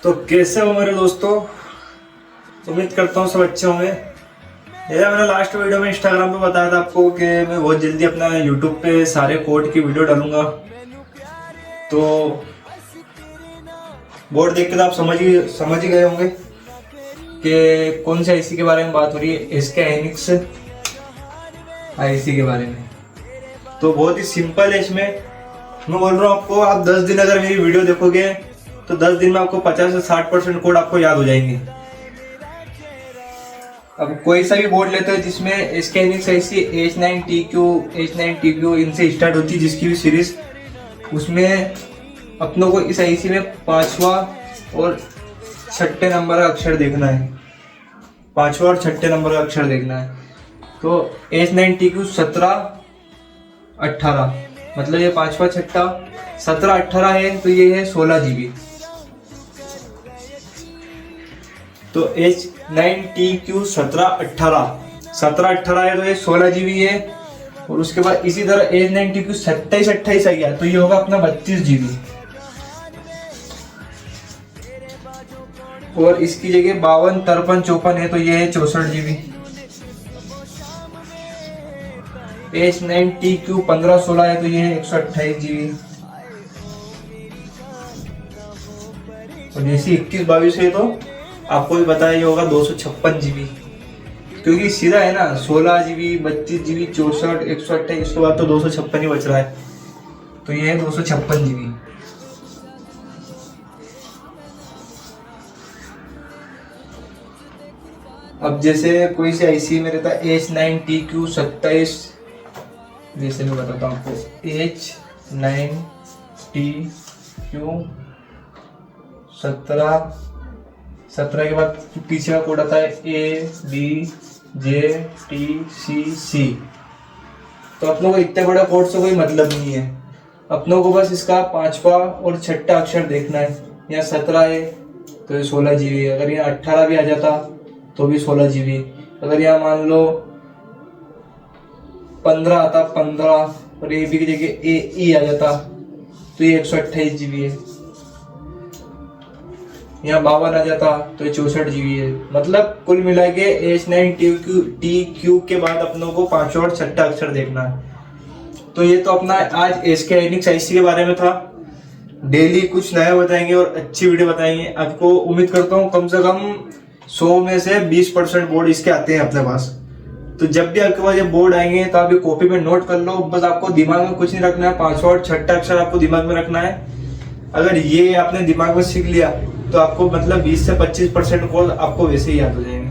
तो कैसे हो मेरे दोस्तों, उम्मीद करता हूँ सब अच्छे होंगे। यार मैंने लास्ट वीडियो में इंस्टाग्राम पे बताया था आपको कि मैं बहुत जल्दी अपना यूट्यूब पे सारे कोड की वीडियो डालूंगा। तो बोर्ड देख के तो आप समझ ही गए होंगे कि कौन से आईसी के बारे में बात हो रही है, एसके हाइनिक्स आईसी के बारे में। तो बहुत ही सिंपल है। इसमें मैं बोल रहा हूँ आपको, आप 10 दिन अगर मेरी वीडियो देखोगे तो 10 दिन में आपको 50 से 60% कोड आपको याद हो जाएंगे। अब कोई सा भी बोर्ड लेते हो जिसमें एसके हाइनिक्स आईसी H9TQ इनसे स्टार्ट होती है जिसकी भी सीरीज, उसमें अपनों को इस आईसी में 5वां और 6ठे नंबर का अक्षर देखना है। 5वां और 6ठे नंबर का अक्षर देखना है। तो H9TQ 17-18, मतलब ये 5वां 6ठा 17-18 है, तो ये है 16 GB। तो H9TQ 17-18 है, तो ये 16 GB है। और उसके बाद इसी तरह H9TQ 27-28 आ गया, तो ये होगा अपना 32 GB। और इसकी जगह 52, 53, 54 है, तो ये है 64 GB। H9TQ 15-16 है, तो ये है 128 GB। और जैसे 21-22 है तो आपको भी बताया ये होगा 256 GB, क्योंकि सीधा है ना 16 GB, 32 GB, 64, 128, इसके बाद तो 256 ही बच रहा है, तो ये है 256 GB। अब जैसे कोई सी आईसी में रहता है H9TQ 27, जैसे मैं बताता हूँ आपको H9TQ 17 के बाद पीछे का कोड आता है ABJTCC। तो अपनों को इतने बड़ा कोड से कोई मतलब नहीं है, अपनों को बस इसका 5वां और 6ठा अक्षर देखना है। यहाँ 17 है तो ये 16 GB, अगर यहाँ 18 भी आ जाता तो भी 16 GB, अगर यहाँ मान लो 15 आता 15 और ए बी की जगह ए आ जाता तो ये 128 GB है। यहाँ 52 आ जाता तो ये 64 GB है। मतलब कुल मिला के H9TQ के बाद अपनों को 5वां और 6ठा अक्षर देखना है। तो ये तो अपना आज एसके हाइनिक्स आईसी के बारे में था। डेली कुछ नया बताएंगे और अच्छी वीडियो बताएंगे आपको। उम्मीद करता हूँ कम से कम 100 में से 20% बोर्ड इसके आते हैं अपने पास। तो जब भी आपके पास ये बोर्ड आएंगे तो आप ये कॉपी में नोट कर लो। बस आपको दिमाग में कुछ नहीं रखना है, 5वां और 6ठा अक्षर आपको दिमाग में रखना है। अगर ये आपने दिमाग में सीख लिया तो आपको मतलब 20 से 25% कोड आपको वैसे ही याद हो जाएंगे।